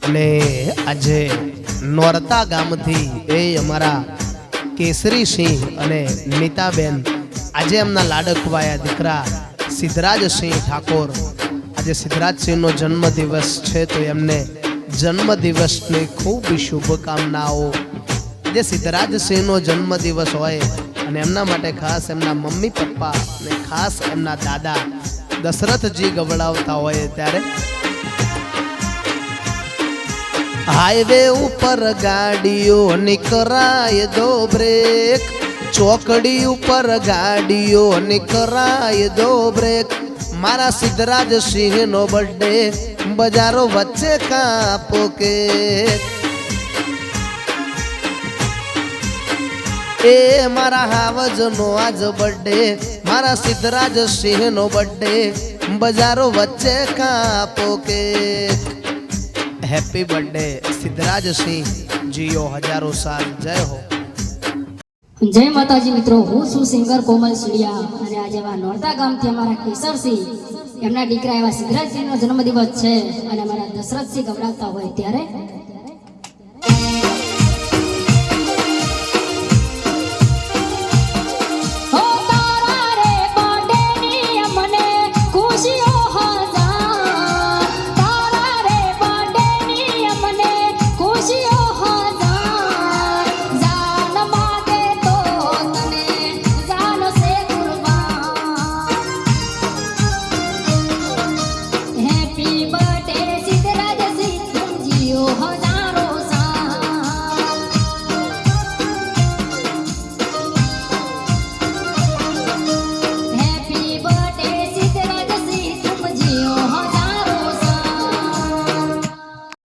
અને આજે નોરતા ગામથી એ અમારા કેસરીસિંહ અને નીતાબેન આજે એમના લાડકવાયા દીકરા સિદ્ધરાજસિંહ ઠાકોર આજે સિદ્ધરાજસિંહનો જન્મદિવસ છે તો એમને જન્મદિવસની ખૂબ શુભકામનાઓ। જે સિદ્ધરાજસિંહનો જન્મદિવસ હોય અને એમના માટે ખાસ એમના મમ્મી પપ્પા અને ખાસ એમના દાદા દશરથજી ગવડાવતા હોય ત્યારે हाईवे ऊपर गाड़ियों निकराय दो ब्रेक, चौकड़ी ऊपर गाड़ियों निकराय दो ब्रेक। मारा सिद्धराज सिंह नो बर्थडे बजारो वच्चे कापो के ए मारा हावज नो आज बर्थडे मारा सिद्धराज सिंह नो बर्थडे बजारो वच्चे कापो के। हैप्पी बर्थडे सिद्धराज सिंह जियो हजारों साल। जय हो। जय माताजी मित्रों, हूँ छू सिंगर कोमल सीडिया અને આજે આ નોરતા ગામથી અમારા કેસરસિંહ એમના દીકરા એવા સિદ્ધરાજસિંહનો જન્મદિવસ છે અને અમારા દશરથસિંહ ગવડાવતા હોય ત્યારે